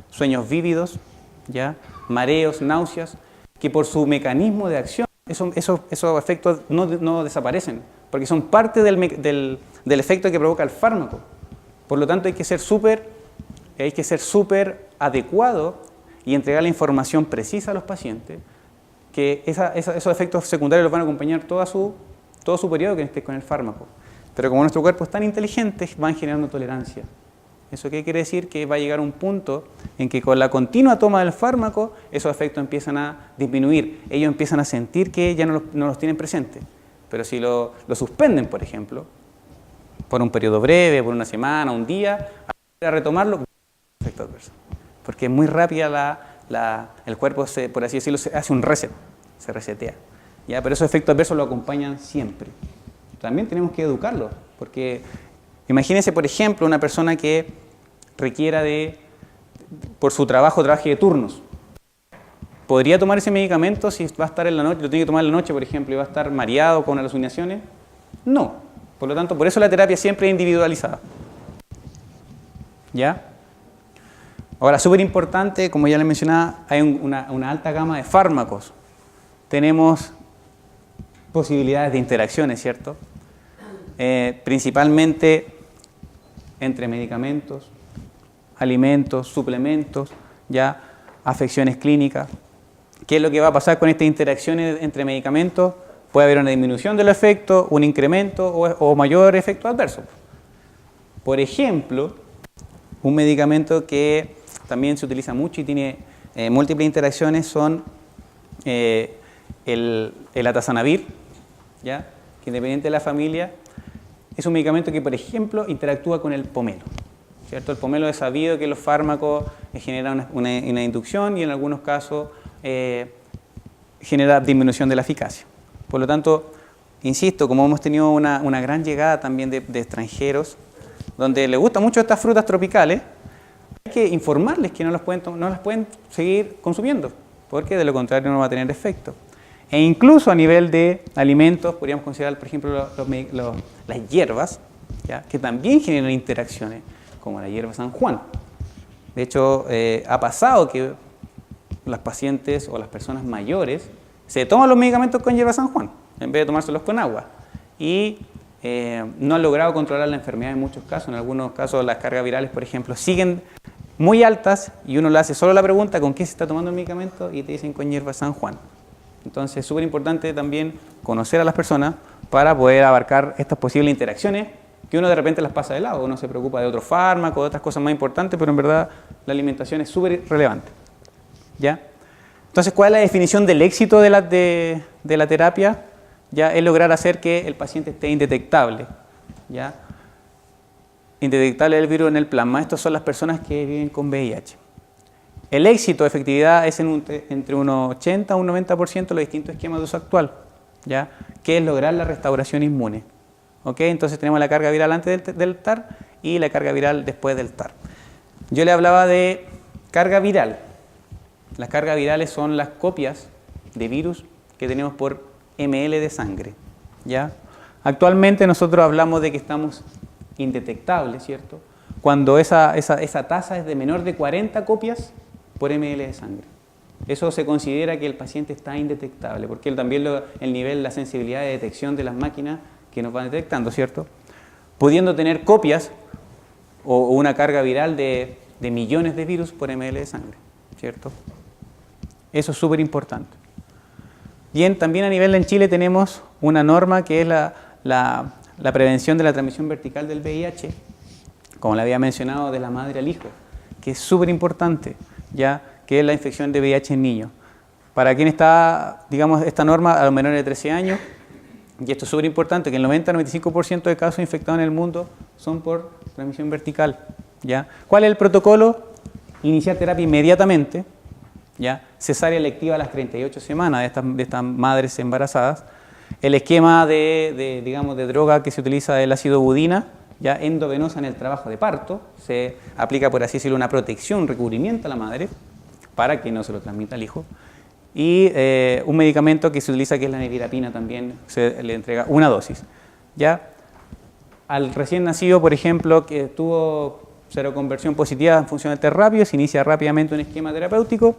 sueños vívidos, ¿ya? Mareos, náuseas, que por su mecanismo de acción esos efectos no desaparecen, porque son parte del efecto que provoca el fármaco. Por lo tanto, hay que ser súper adecuado y entregar la información precisa a los pacientes, que esos efectos secundarios los van a acompañar todo su periodo que esté con el fármaco. Pero como nuestro cuerpo es tan inteligente, van generando tolerancia. ¿Eso qué quiere decir? Que va a llegar un punto en que con la continua toma del fármaco, esos efectos empiezan a disminuir. Ellos empiezan a sentir que ya no los tienen presentes. Pero si lo suspenden, por ejemplo, por un periodo breve, por una semana, un día, a retomarlo, efecto adverso. Porque es muy rápida el cuerpo, por así decirlo, hace un reset, se resetea. ¿Ya? Pero esos efectos adversos lo acompañan siempre. También tenemos que educarlo, porque imagínense, por ejemplo, una persona que requiera por su trabajo, trabaje de turnos. ¿Podría tomar ese medicamento si va a estar en la noche, lo tiene que tomar en la noche, por ejemplo, y va a estar mareado con alucinaciones? No. Por lo tanto, por eso la terapia siempre es individualizada. ¿Ya? Ahora, súper importante, como ya les mencionaba, hay una alta gama de fármacos. Tenemos posibilidades de interacciones, ¿cierto? Principalmente entre medicamentos, alimentos, suplementos, ya afecciones clínicas. ¿Qué es lo que va a pasar con estas interacciones entre medicamentos? Puede haber una disminución del efecto, un incremento o mayor efecto adverso. Por ejemplo, un medicamento que también se utiliza mucho y tiene múltiples interacciones son el atazanavir, ¿ya? Que independiente de la familia, es un medicamento que, por ejemplo, interactúa con el pomelo, ¿cierto? El pomelo es sabido que los fármacos generan una inducción y en algunos casos genera disminución de la eficacia. Por lo tanto, insisto, como hemos tenido una gran llegada también de extranjeros, donde les gustan mucho estas frutas tropicales, hay que informarles que no las pueden seguir consumiendo, porque de lo contrario no va a tener efecto. E incluso a nivel de alimentos, podríamos considerar, por ejemplo, las hierbas, ¿ya? Que también generan interacciones, como la hierba San Juan. De hecho, ha pasado que las pacientes o las personas mayores se toman los medicamentos con hierba San Juan, en vez de tomárselos con agua. Y no han logrado controlar la enfermedad en muchos casos. En algunos casos las cargas virales, por ejemplo, siguen muy altas y uno le hace solo la pregunta ¿con qué se está tomando el medicamento? Y te dicen con hierba San Juan. Entonces es súper importante también conocer a las personas para poder abarcar estas posibles interacciones que uno de repente las pasa de lado. Uno se preocupa de otro fármaco, de otras cosas más importantes, pero en verdad la alimentación es súper relevante. ¿Ya? Entonces, ¿cuál es la definición del éxito de la terapia? Ya es lograr hacer que el paciente esté indetectable. ¿Ya? Indetectable el virus en el plasma. Estas son las personas que viven con VIH. El éxito, efectividad, es entre un 80 y un 90% de los distintos esquemas de uso actual, ¿ya? Que es lograr la restauración inmune. ¿Ok? Entonces tenemos la carga viral antes del TAR y la carga viral después del TAR. Yo le hablaba de carga viral. Las cargas virales son las copias de virus que tenemos por ml de sangre, ¿ya? Actualmente nosotros hablamos de que estamos indetectables, ¿cierto? Cuando esa tasa es de menor de 40 copias por ml de sangre. Eso se considera que el paciente está indetectable, porque también el nivel, la sensibilidad de detección de las máquinas que nos van detectando, ¿cierto? Pudiendo tener copias o una carga viral de millones de virus por ml de sangre, ¿cierto? Eso es súper importante. Bien, también a nivel en Chile tenemos una norma que es la prevención de la transmisión vertical del VIH, como le había mencionado, de la madre al hijo, que es súper importante, ya que es la infección de VIH en niños. Para quien está, digamos, esta norma a los menores de 13 años, y esto es súper importante, que el 90-95% de casos infectados en el mundo son por transmisión vertical, ¿ya? ¿Cuál es el protocolo? Iniciar terapia inmediatamente, ¿ya? Cesárea electiva a las 38 semanas de estas madres embarazadas. El esquema digamos, de droga que se utiliza es el ácido budina, ya endovenosa en el trabajo de parto. Se aplica, por así decirlo, una protección, un recubrimiento a la madre para que no se lo transmita al hijo. Y un medicamento que se utiliza, que es la nevirapina, también se le entrega una dosis, ¿ya? Al recién nacido, por ejemplo, que tuvo seroconversión positiva en función del test rápido, se inicia rápidamente un esquema terapéutico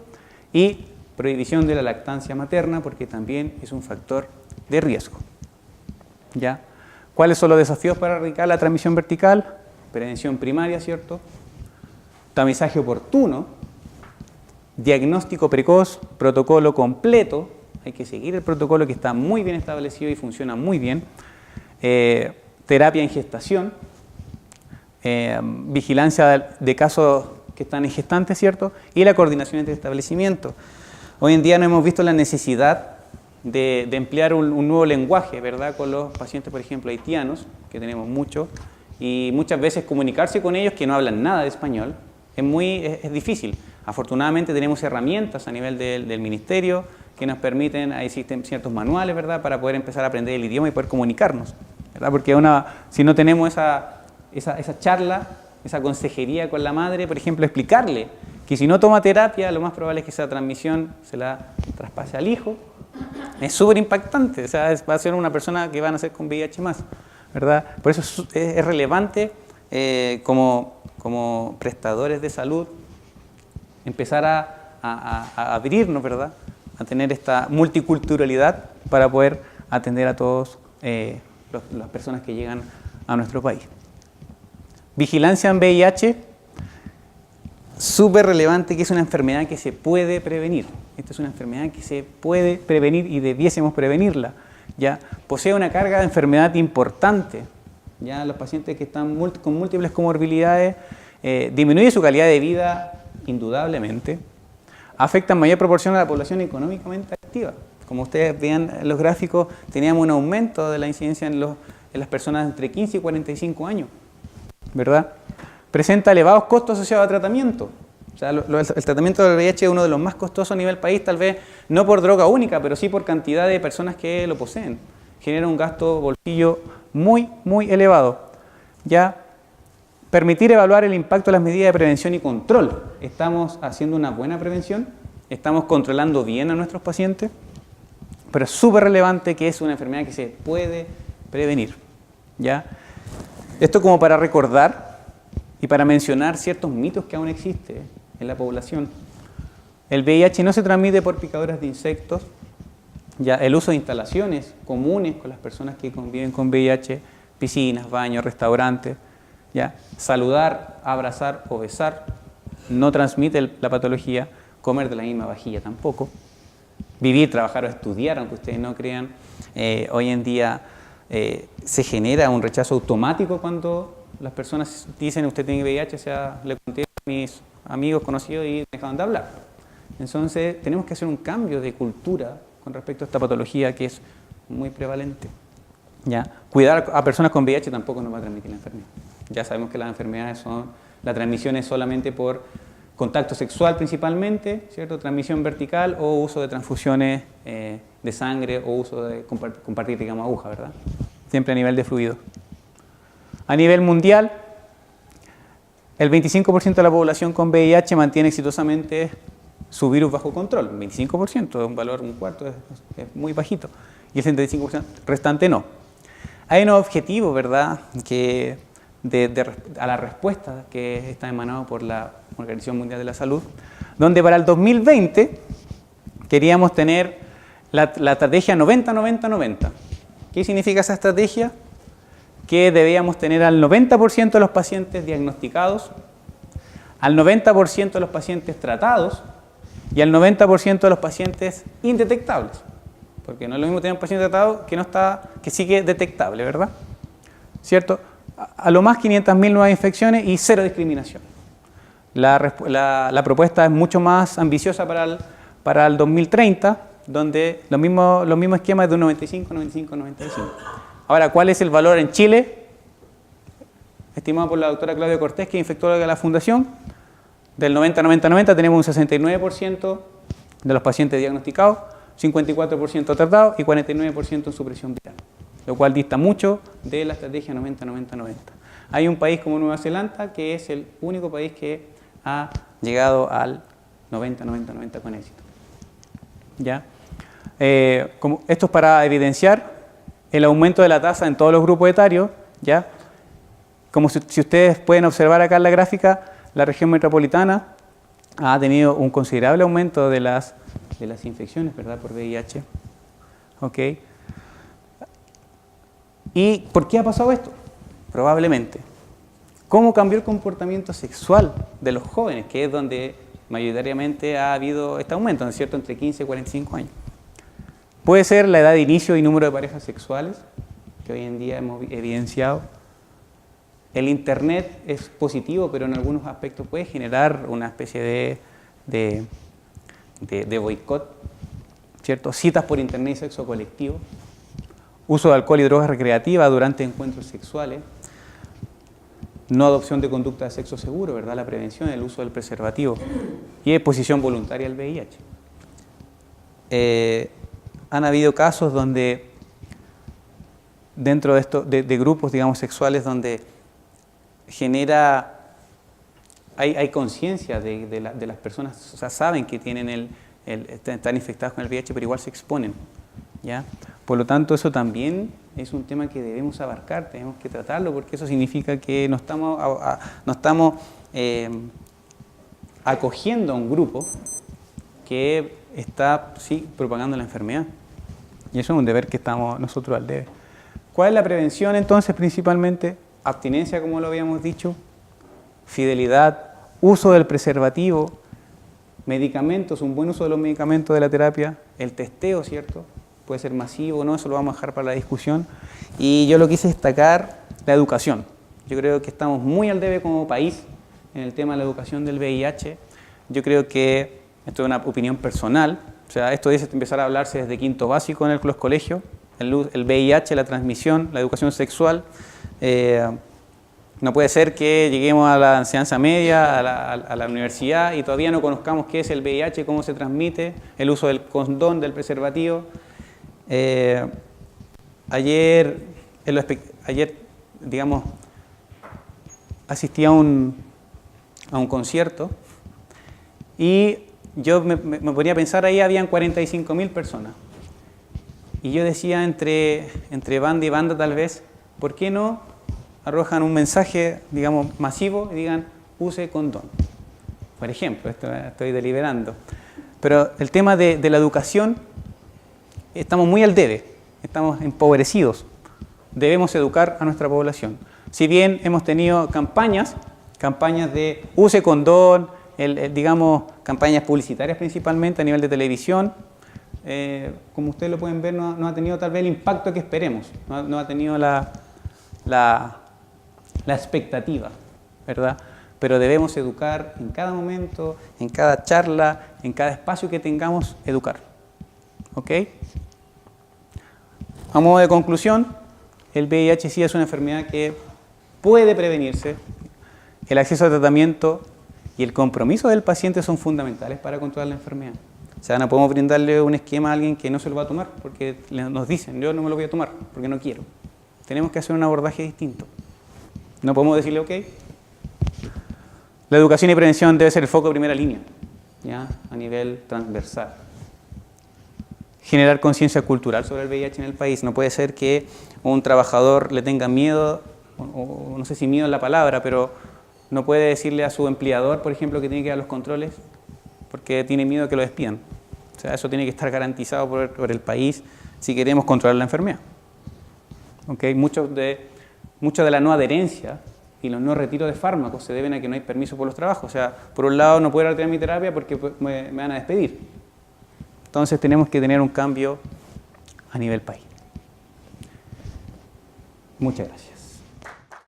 y prohibición de la lactancia materna, porque también es un factor de riesgo, ¿ya? ¿Cuáles son los desafíos para erradicar la transmisión vertical? Prevención primaria, ¿cierto? Tamizaje oportuno, diagnóstico precoz, protocolo completo, hay que seguir el protocolo que está muy bien establecido y funciona muy bien, terapia en gestación, vigilancia de casos que están en gestantes, ¿cierto? Y la coordinación entre establecimientos. Hoy en día no hemos visto la necesidad de emplear un nuevo lenguaje, ¿verdad? Con los pacientes, por ejemplo, haitianos, que tenemos muchos, y muchas veces comunicarse con ellos que no hablan nada de español es difícil. Afortunadamente tenemos herramientas a nivel del ministerio que nos permiten, ahí existen ciertos manuales, ¿verdad?, para poder empezar a aprender el idioma y poder comunicarnos, ¿verdad? Porque si no tenemos esa charla, esa consejería con la madre, por ejemplo, explicarle que si no toma terapia, lo más probable es que esa transmisión se la traspase al hijo. Es súper impactante, o sea, va a ser una persona que va a nacer con VIH más, ¿verdad? Por eso es relevante como prestadores de salud empezar a abrirnos, ¿verdad?, a tener esta multiculturalidad para poder atender a todas las personas que llegan a nuestro país. Vigilancia en VIH, súper relevante, que es una enfermedad que se puede prevenir. Esta es una enfermedad que se puede prevenir y debiésemos prevenirla, ¿ya? Posee una carga de enfermedad importante, ¿ya? Los pacientes que están con múltiples comorbilidades, disminuye su calidad de vida indudablemente, afecta en mayor proporción a la población económicamente activa. Como ustedes vean en los gráficos, teníamos un aumento de la incidencia en las personas entre 15 y 45 años, ¿verdad? Presenta elevados costos asociados a tratamiento. O sea, el tratamiento del VIH es uno de los más costosos a nivel país, tal vez no por droga única, pero sí por cantidad de personas que lo poseen. Genera un gasto bolsillo muy, muy elevado. Ya, permitir evaluar el impacto de las medidas de prevención y control. ¿Estamos haciendo una buena prevención? ¿Estamos controlando bien a nuestros pacientes? Pero es súper relevante que es una enfermedad que se puede prevenir, ¿ya? Esto como para recordar y para mencionar ciertos mitos que aún existen en la población. El VIH no se transmite por picaduras de insectos, ya el uso de instalaciones comunes con las personas que conviven con VIH, piscinas, baños, restaurantes, ya saludar, abrazar o besar no transmite la patología, comer de la misma vajilla tampoco, vivir, trabajar o estudiar, aunque ustedes no crean, hoy en día se genera un rechazo automático cuando las personas dicen usted tiene VIH, o sea, le conté a mis amigos conocidos y dejaban de hablar. Entonces tenemos que hacer un cambio de cultura con respecto a esta patología que es muy prevalente, ¿ya? Cuidar a personas con VIH tampoco nos va a transmitir la enfermedad. Ya sabemos que las enfermedades la transmisión es solamente por contacto sexual principalmente, ¿cierto? Transmisión vertical o uso de transfusiones de sangre o uso de compartir, digamos, aguja, ¿verdad? Siempre a nivel de fluido. A nivel mundial, el 25% de la población con VIH mantiene exitosamente su virus bajo control. 25%, un valor, un cuarto, es muy bajito. Y el 75% restante no. Hay unos objetivos, ¿verdad?, que a la respuesta que está emanado por la Organización Mundial de la Salud, donde para el 2020 queríamos tener la estrategia 90-90-90. ¿Qué significa esa estrategia? Que debíamos tener al 90% de los pacientes diagnosticados, al 90% de los pacientes tratados y al 90% de los pacientes indetectables. Porque no es lo mismo tener un paciente tratado que sigue detectable, ¿verdad? ¿Cierto? A lo más 500.000 nuevas infecciones y cero discriminación. La propuesta es mucho más ambiciosa para el 2030, donde los mismos esquemas de un 95, 95, 95. Ahora, ¿cuál es el valor en Chile? Estimado por la doctora Claudia Cortés, que es infectóloga de la Fundación. Del 90-90-90 tenemos un 69% de los pacientes diagnosticados, 54% tratados y 49% en supresión viral, lo cual dista mucho de la estrategia 90-90-90. Hay un país como Nueva Zelanda que es el único país que ha llegado al 90-90-90 con éxito. ¿Ya? Esto es para evidenciar el aumento de la tasa en todos los grupos etarios. ¿Ya? Como si ustedes pueden observar acá en la gráfica, la región metropolitana ha tenido un considerable aumento de las infecciones, ¿verdad?, por VIH. ¿Ok? ¿Y por qué ha pasado esto? Probablemente. ¿Cómo cambió el comportamiento sexual de los jóvenes, que es donde mayoritariamente ha habido este aumento, ¿no es cierto?, entre 15 y 45 años. Puede ser la edad de inicio y número de parejas sexuales, que hoy en día hemos evidenciado. El Internet es positivo, pero en algunos aspectos puede generar una especie de boicot, ¿cierto? Citas por Internet y sexo colectivo. Uso de alcohol y drogas recreativas durante encuentros sexuales. No adopción de conducta de sexo seguro, ¿verdad? La prevención, el uso del preservativo. Y exposición voluntaria al VIH. Han habido casos donde, dentro de grupos, digamos, sexuales, donde hay conciencia de las personas, o sea, saben que tienen están infectados con el VIH, pero igual se exponen, ¿ya? Por lo tanto, eso también es un tema que debemos abarcar, tenemos que tratarlo, porque eso significa que no estamos acogiendo a un grupo que está, sí, propagando la enfermedad. Y eso es un deber que estamos nosotros al debe. ¿Cuál es la prevención entonces principalmente? Abstinencia, como lo habíamos dicho, fidelidad, uso del preservativo, medicamentos, un buen uso de los medicamentos de la terapia, el testeo, ¿cierto? Puede ser masivo o no, eso lo vamos a dejar para la discusión. Y yo lo quise destacar, la educación. Yo creo que estamos muy al debe como país en el tema de la educación del VIH. Yo creo que, esto es una opinión personal, o sea, esto debe empezar a hablarse desde quinto básico en los colegios, el VIH, la transmisión, la educación sexual. No puede ser que lleguemos a la enseñanza media, a la universidad y todavía no conozcamos qué es el VIH, cómo se transmite, el uso del condón, del preservativo. Ayer, digamos, asistí a un concierto y yo me ponía a pensar, ahí habían 45.000 personas. Y yo decía, entre banda y banda tal vez, ¿por qué no arrojan un mensaje, digamos, masivo y digan, use condón? Por ejemplo, esto estoy deliberando. Pero el tema de la educación, estamos muy al debe, estamos empobrecidos. Debemos educar a nuestra población. Si bien hemos tenido campañas de use condón, digamos, campañas publicitarias principalmente a nivel de televisión, como ustedes lo pueden ver, no ha tenido tal vez el impacto que esperemos, no ha tenido la expectativa, ¿verdad? Pero debemos educar en cada momento, en cada charla, en cada espacio que tengamos, educar. ¿Ok? A modo de conclusión, el VIH sí es una enfermedad que puede prevenirse. El acceso a tratamiento y el compromiso del paciente son fundamentales para controlar la enfermedad. O sea, no podemos brindarle un esquema a alguien que no se lo va a tomar porque nos dicen, yo no me lo voy a tomar porque no quiero. Tenemos que hacer un abordaje distinto. No podemos decirle, ok, la educación y prevención debe ser el foco de primera línea, ¿ya? A nivel transversal. Generar conciencia cultural sobre el VIH en el país. No puede ser que un trabajador le tenga miedo, o no sé si miedo es la palabra, pero no puede decirle a su empleador, por ejemplo, que tiene que ir a los controles porque tiene miedo que lo despidan. O sea, eso tiene que estar garantizado por el país si queremos controlar la enfermedad. ¿Okay? Mucho de la no adherencia y los no retiros de fármacos se deben a que no hay permiso por los trabajos. O sea, por un lado no puedo retener mi terapia porque me van a despedir. Entonces tenemos que tener un cambio a nivel país. Muchas gracias.